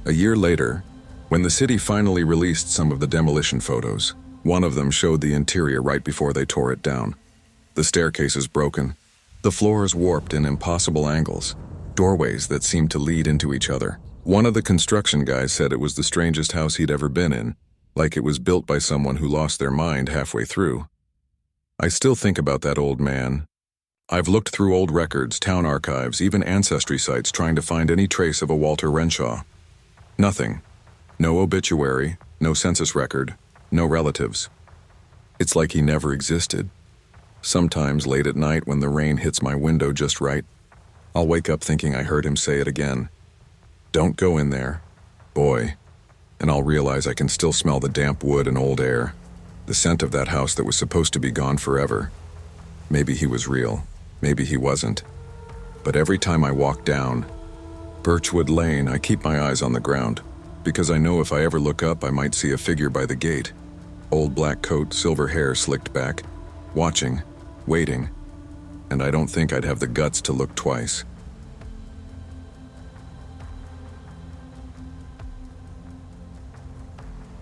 A year later, when the city finally released some of the demolition photos, one of them showed the interior right before they tore it down. The staircase is broken, the floors warped in impossible angles, doorways that seemed to lead into each other. One of the construction guys said it was the strangest house he'd ever been in, like it was built by someone who lost their mind halfway through. I still think about that old man. I've looked through old records, town archives, even ancestry sites trying to find any trace of a Walter Renshaw. Nothing. No obituary, no census record, no relatives. It's like he never existed. Sometimes late at night when the rain hits my window just right, I'll wake up thinking I heard him say it again. Don't go in there, boy. And I'll realize I can still smell the damp wood and old air, the scent of that house that was supposed to be gone forever. Maybe he was real, maybe he wasn't. But every time I walk down Birchwood Lane, I keep my eyes on the ground, because I know if I ever look up, I might see a figure by the gate. Old black coat, silver hair slicked back, watching, waiting, and I don't think I'd have the guts to look twice.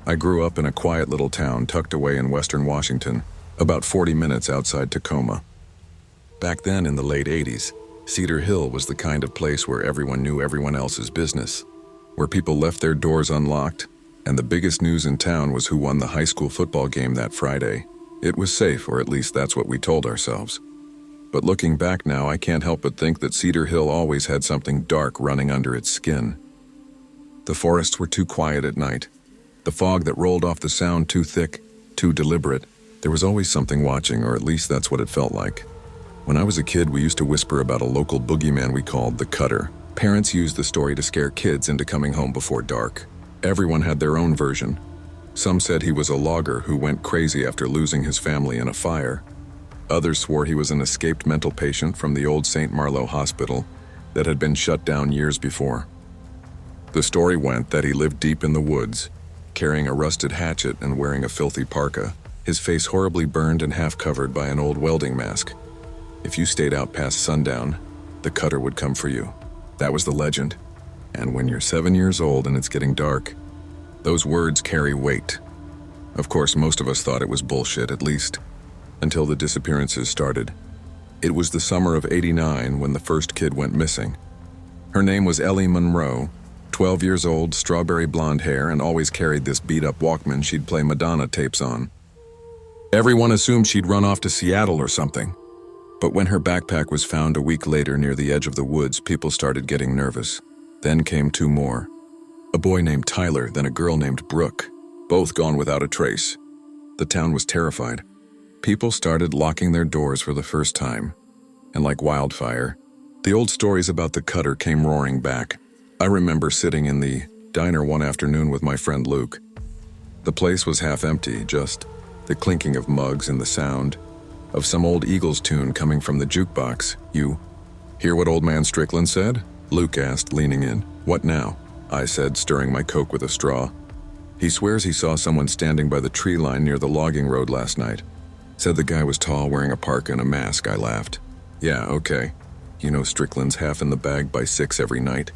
I grew up in a quiet little town tucked away in western Washington, about 40 minutes outside Tacoma. Back then, in the late 80s, Cedar Hill was the kind of place where everyone knew everyone else's business, where people left their doors unlocked, and the biggest news in town was who won the high school football game that Friday. It was safe, or at least that's what we told ourselves. But looking back now, I can't help but think that Cedar Hill always had something dark running under its skin. The forests were too quiet at night. The fog that rolled off the sound too thick, too deliberate. There was always something watching, or at least that's what it felt like. When I was a kid, we used to whisper about a local boogeyman we called the Cutter. Parents used the story to scare kids into coming home before dark. Everyone had their own version. Some said he was a logger who went crazy after losing his family in a fire. Others swore he was an escaped mental patient from the old St. Marlow hospital that had been shut down years before. The story went that he lived deep in the woods, carrying a rusted hatchet and wearing a filthy parka, his face horribly burned and half covered by an old welding mask. If you stayed out past sundown, the Cutter would come for you. That was the legend. And when you're 7 years old and it's getting dark, those words carry weight. Of course, most of us thought it was bullshit, at least, until the disappearances started. It was the summer of '89 when the first kid went missing. Her name was Ellie Monroe, 12 years old, strawberry blonde hair, and always carried this beat-up Walkman she'd play Madonna tapes on. Everyone assumed she'd run off to Seattle or something. But when her backpack was found a week later near the edge of the woods, people started getting nervous. Then came two more. A boy named Tyler, then a girl named Brooke, both gone without a trace. The town was terrified. People started locking their doors for the first time. And like wildfire, the old stories about the Cutter came roaring back. I remember sitting in the diner one afternoon with my friend Luke. The place was half empty, just the clinking of mugs and the sound of some old Eagles tune coming from the jukebox. "You hear what old man Strickland said?" Luke asked, leaning in. "What now?" I said, stirring my Coke with a straw. "He swears he saw someone standing by the tree line near the logging road last night. Said the guy was tall, wearing a parka and a mask." I laughed. "Yeah, okay. You know Strickland's half in the bag by 6 every night."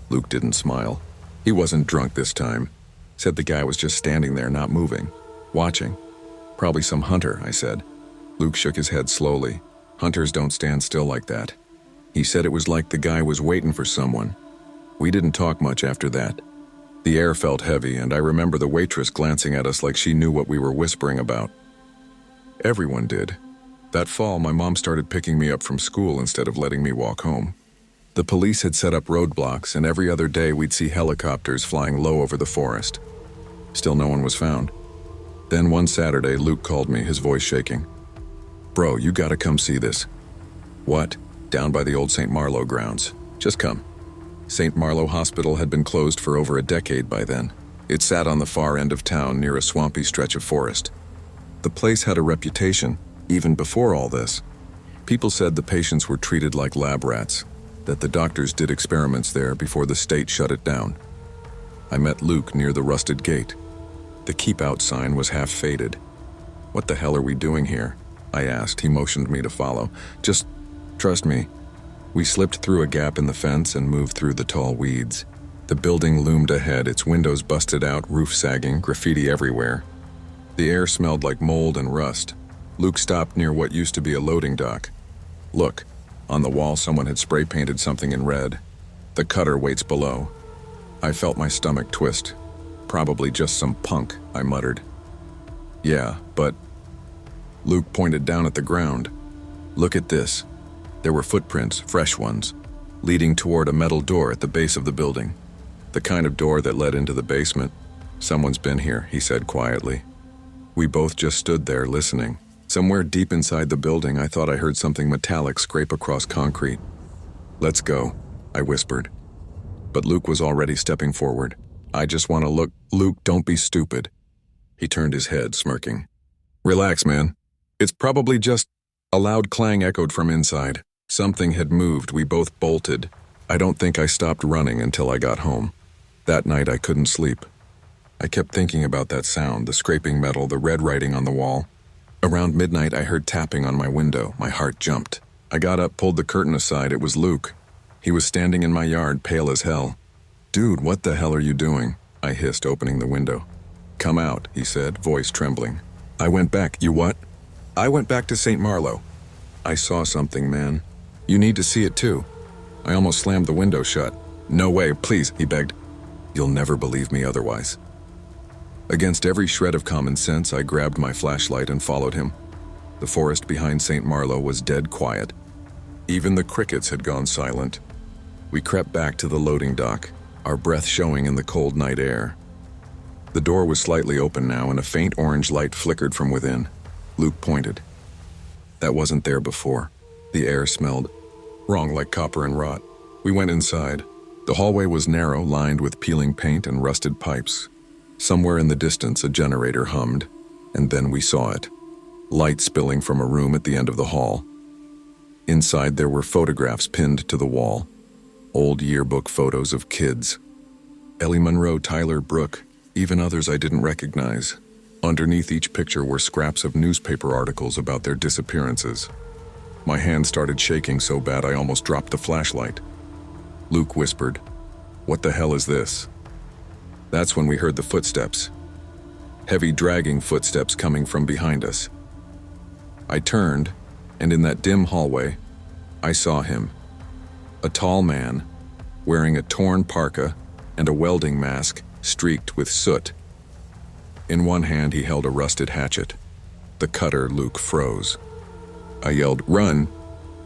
Luke didn't smile. He wasn't drunk this time. Said the guy was just standing there, not moving, watching. "Probably some hunter," I said. Luke shook his head slowly. "Hunters don't stand still like that." He said it was like the guy was waiting for someone. We didn't talk much after that. The air felt heavy, and I remember the waitress glancing at us like she knew what we were whispering about. Everyone did. That fall, my mom started picking me up from school instead of letting me walk home. The police had set up roadblocks, and every other day we'd see helicopters flying low over the forest. Still no one was found. Then one Saturday, Luke called me, his voice shaking. "Bro, you gotta come see this." "What?" "Down by the old St. Marlow grounds. Just come." St. Marlow Hospital had been closed for over a decade by then. It sat on the far end of town near a swampy stretch of forest. The place had a reputation, even before all this. People said the patients were treated like lab rats, that the doctors did experiments there before the state shut it down. I met Luke near the rusted gate. The keep out sign was half faded. "What the hell are we doing here?" I asked. He motioned me to follow. "Just trust me." We slipped through a gap in the fence and moved through the tall weeds. The building loomed ahead, its windows busted out, roof sagging, graffiti everywhere. The air smelled like mold and rust. Luke stopped near what used to be a loading dock. "Look, on the wall someone had spray painted something in red. 'The Cutter waits below.'" I felt my stomach twist. "Probably just some punk," I muttered. "Yeah, but..." Luke pointed down at the ground. "Look at this." There were footprints, fresh ones, leading toward a metal door at the base of the building. The kind of door that led into the basement. "Someone's been here," he said quietly. We both just stood there listening. Somewhere deep inside the building, I thought I heard something metallic scrape across concrete. "Let's go," I whispered. But Luke was already stepping forward. "I just want to look." "Luke, don't be stupid." He turned his head, smirking. "Relax, man. It's probably just..." A loud clang echoed from inside. Something had moved. We both bolted. I don't think I stopped running until I got home. That night I couldn't sleep. I kept thinking about that sound, the scraping metal, the red writing on the wall. Around midnight I heard tapping on my window. My heart jumped. I got up, pulled the curtain aside. It was Luke. He was standing in my yard, pale as hell. "Dude, what the hell are you doing?" I hissed, opening the window. "Come out," he said, voice trembling. I went back. "You what?" "I went back to St. Marlow. I saw something, man. You need to see it too." I almost slammed the window shut. "No way, please," he begged. "You'll never believe me otherwise." Against every shred of common sense, I grabbed my flashlight and followed him. The forest behind St. Marlow was dead quiet. Even the crickets had gone silent. We crept back to the loading dock, our breath showing in the cold night air. The door was slightly open now, and a faint orange light flickered from within. Luke pointed. That wasn't there before. The air smelled wrong, like copper and rot. We went inside. The hallway was narrow, lined with peeling paint and rusted pipes. Somewhere in the distance, a generator hummed, and then we saw it. Light spilling from a room at the end of the hall. Inside, there were photographs pinned to the wall. Old yearbook photos of kids. Ellie Monroe, Tyler, Brooke, even others I didn't recognize. Underneath each picture were scraps of newspaper articles about their disappearances. My hand started shaking so bad I almost dropped the flashlight. Luke whispered, "What the hell is this?" That's when we heard the footsteps. Heavy, dragging footsteps coming from behind us. I turned, and in that dim hallway, I saw him. A tall man, wearing a torn parka and a welding mask streaked with soot. In one hand, he held a rusted hatchet. The cutter Luke froze. I yelled, "Run!"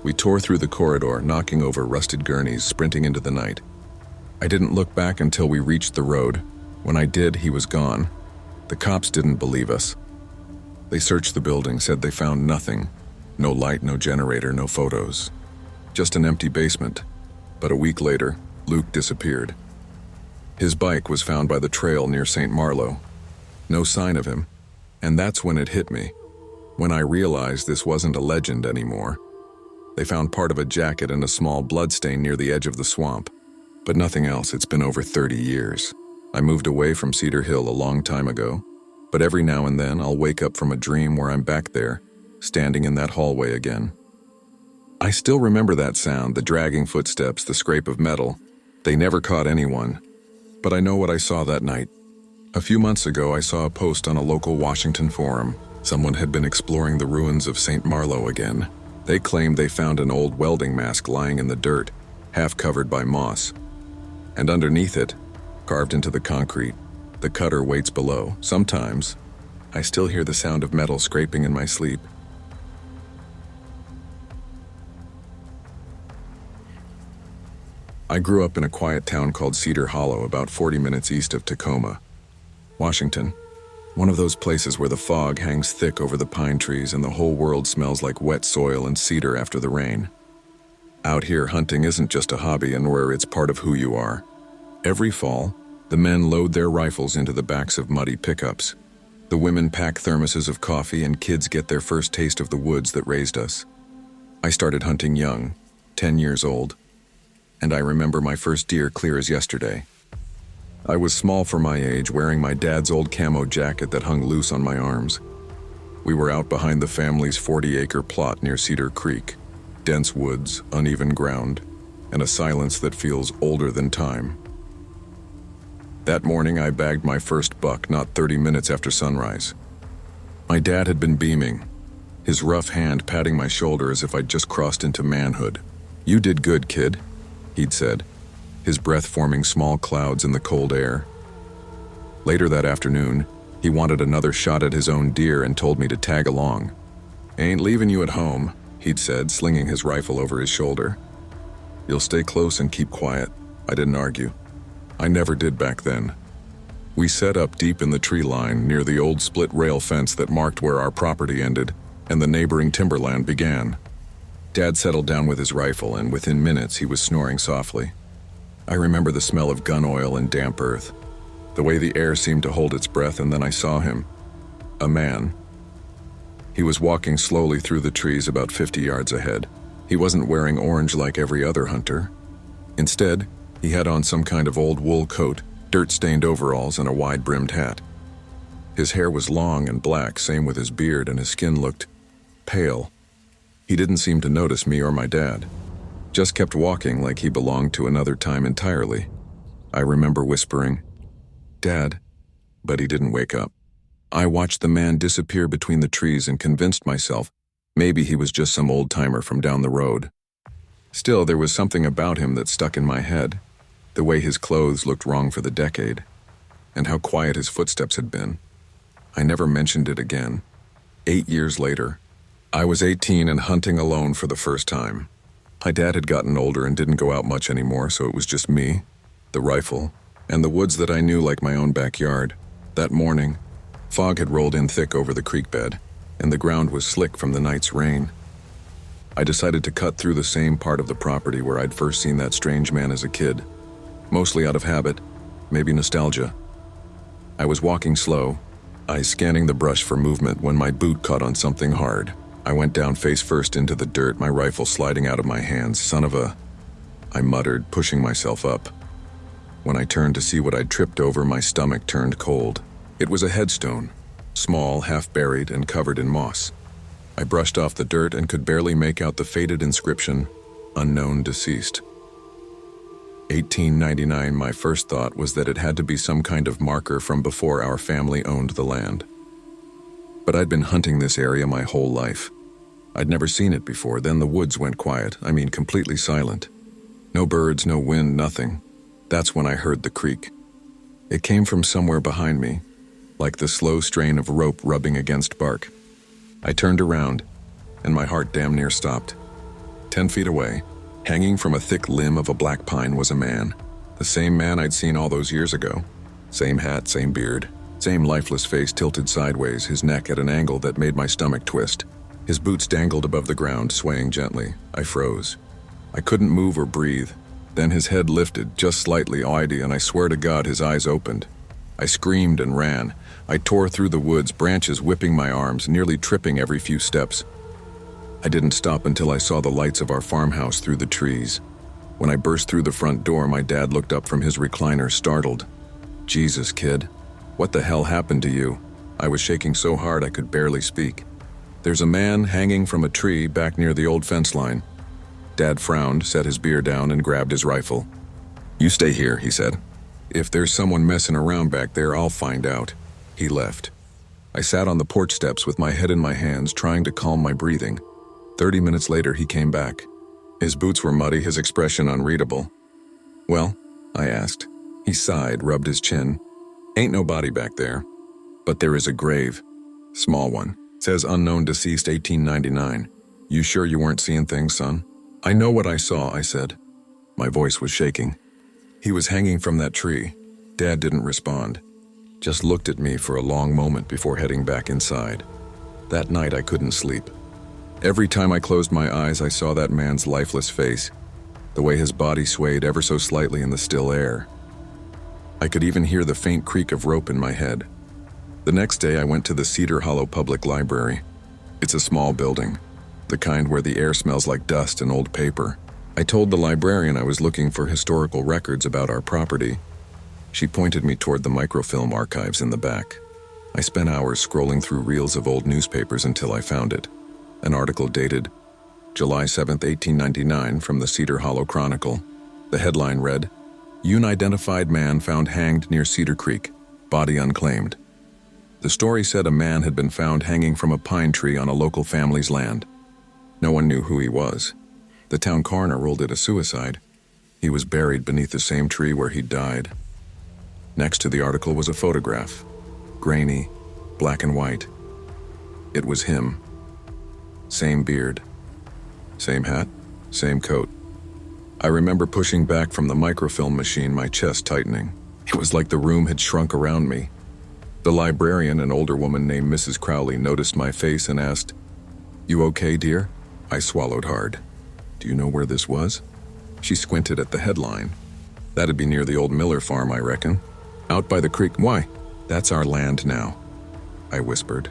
We tore through the corridor, knocking over rusted gurneys, sprinting into the night. I didn't look back until we reached the road. When I did, he was gone. The cops didn't believe us. They searched the building, said they found nothing. No light, no generator, no photos. Just an empty basement. But a week later, Luke disappeared. His bike was found by the trail near St. Marlow. No sign of him. And that's when it hit me. When I realized this wasn't a legend anymore. They found part of a jacket and a small bloodstain near the edge of the swamp. But nothing else. It's been over 30 years. I moved away from Cedar Hill a long time ago. But every now and then I'll wake up from a dream where I'm back there, standing in that hallway again. I still remember that sound, the dragging footsteps, the scrape of metal. They never caught anyone. But I know what I saw that night. A few months ago, I saw a post on a local Washington forum. Someone had been exploring the ruins of St. Marlow again. They claimed they found an old welding mask lying in the dirt, half covered by moss. And underneath it, carved into the concrete, the cutter waits below. Sometimes, I still hear the sound of metal scraping in my sleep. I grew up in a quiet town called Cedar Hollow, about 40 minutes east of Tacoma, Washington. One of those places where the fog hangs thick over the pine trees and the whole world smells like wet soil and cedar after the rain. Out here, hunting isn't just a hobby and where it's part of who you are. Every fall, the men load their rifles into the backs of muddy pickups. The women pack thermoses of coffee and kids get their first taste of the woods that raised us. I started hunting young, 10 years old, and I remember my first deer clear as yesterday. I was small for my age, wearing my dad's old camo jacket that hung loose on my arms. We were out behind the family's 40-acre plot near Cedar Creek. Dense woods, uneven ground, and a silence that feels older than time. That morning, I bagged my first buck not 30 minutes after sunrise. My dad had been beaming, his rough hand patting my shoulder as if I'd just crossed into manhood. "You did good, kid," he'd said, his breath forming small clouds in the cold air. Later that afternoon, he wanted another shot at his own deer and told me to tag along. "Ain't leaving you at home," he'd said, slinging his rifle over his shoulder. "You'll stay close and keep quiet." I didn't argue. I never did back then. We set up deep in the tree line near the old split rail fence that marked where our property ended and the neighboring timberland began. Dad settled down with his rifle, and within minutes he was snoring softly. I remember the smell of gun oil and damp earth, the way the air seemed to hold its breath, and then I saw him. A man. He was walking slowly through the trees about 50 yards ahead. He wasn't wearing orange like every other hunter. Instead, he had on some kind of old wool coat, dirt-stained overalls, and a wide-brimmed hat. His hair was long and black, same with his beard, and his skin looked pale. He didn't seem to notice me or my dad. Just kept walking like he belonged to another time entirely. I remember whispering, "Dad," but he didn't wake up. I watched the man disappear between the trees and convinced myself maybe he was just some old-timer from down the road. Still, there was something about him that stuck in my head, the way his clothes looked wrong for the decade, and how quiet his footsteps had been. I never mentioned it again. 8 years later, I was 18 and hunting alone for the first time. My dad had gotten older and didn't go out much anymore, so it was just me, the rifle, and the woods that I knew like my own backyard. That morning, fog had rolled in thick over the creek bed. and the ground was slick from the night's rain. I decided to cut through the same part of the property where I'd first seen that strange man as a kid, mostly out of habit, maybe nostalgia. I was walking slow, eyes scanning the brush for movement when my boot caught on something hard. I went down face first into the dirt, my rifle sliding out of my hands. Son of a... I muttered, pushing myself up. When I turned to see what I'd tripped over, my stomach turned cold. It was a headstone, small, half-buried, and covered in moss. I brushed off the dirt and could barely make out the faded inscription, "Unknown Deceased." 1899, my first thought was that it had to be some kind of marker from before our family owned the land. But I'd been hunting this area my whole life. I'd never seen it before. Then the woods went quiet, completely silent. No birds, no wind, nothing. That's when I heard the creak. It came from somewhere behind me, like the slow strain of rope rubbing against bark. I turned around, and my heart damn near stopped. 10 feet away, hanging from a thick limb of a black pine, was a man. The same man I'd seen all those years ago. Same hat, same beard, same lifeless face tilted sideways, his neck at an angle that made my stomach twist. His boots dangled above the ground, swaying gently. I froze. I couldn't move or breathe. Then his head lifted, just slightly, oddly, and I swear to God his eyes opened. I screamed and ran. I tore through the woods, branches whipping my arms, nearly tripping every few steps. I didn't stop until I saw the lights of our farmhouse through the trees. When I burst through the front door, my dad looked up from his recliner, startled. "Jesus, kid. What the hell happened to you?" I was shaking so hard I could barely speak. "There's a man hanging from a tree back near the old fence line." Dad frowned, set his beer down, and grabbed his rifle. "You stay here," he said. "If there's someone messing around back there, I'll find out." He left. I sat on the porch steps with my head in my hands, trying to calm my breathing. 30 minutes later, he came back. His boots were muddy, his expression unreadable. "Well?" I asked. He sighed, rubbed his chin. "Ain't no body back there. But there is a grave. Small one. Says unknown deceased 1899. You sure you weren't seeing things, son?" "I know what I saw," I said. My voice was shaking. "He was hanging from that tree." Dad didn't respond. Just looked at me for a long moment before heading back inside. That night I couldn't sleep. Every time I closed my eyes, I saw that man's lifeless face, the way his body swayed ever so slightly in the still air. I could even hear the faint creak of rope in my head. The next day I went to the Cedar Hollow Public Library. It's a small building, the kind where the air smells like dust and old paper. I told the librarian I was looking for historical records about our property. She pointed me toward the microfilm archives in the back. I spent hours scrolling through reels of old newspapers until I found it. An article dated July 7, 1899 from the Cedar Hollow Chronicle. The headline read, "Unidentified man found hanged near Cedar Creek, body unclaimed." The story said a man had been found hanging from a pine tree on a local family's land. No one knew who he was. The town coroner ruled it a suicide. He was buried beneath the same tree where he'd died. Next to the article was a photograph, grainy, black and white. It was him. Same beard, same hat, same coat. I remember pushing back from the microfilm machine, my chest tightening. It was like the room had shrunk around me. The librarian, an older woman named Mrs. Crowley, noticed my face and asked, "You okay, dear?" I swallowed hard. "Do you know where this was?" She squinted at the headline. "That'd be near the old Miller farm, I reckon. Out by the creek." "Why?" "That's our land now," I whispered.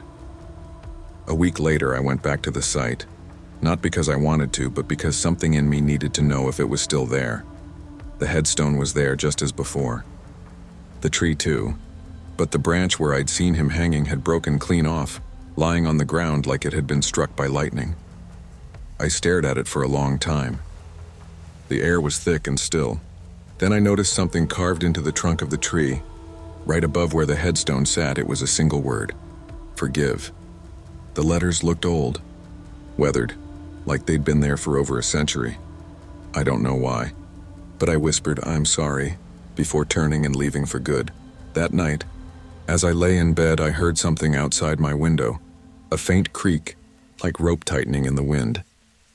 A week later, I went back to the site. Not because I wanted to, but because something in me needed to know if it was still there. The headstone was there just as before. The tree too. But the branch where I'd seen him hanging had broken clean off, lying on the ground like it had been struck by lightning. I stared at it for a long time. The air was thick and still. Then I noticed something carved into the trunk of the tree. Right above where the headstone sat, it was a single word: "Forgive." The letters looked old, weathered, like they'd been there for over a century. I don't know why, but I whispered, "I'm sorry," before turning and leaving for good. That night, as I lay in bed, I heard something outside my window, a faint creak, like rope tightening in the wind.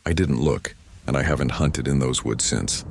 I didn't look, and I haven't hunted in those woods since.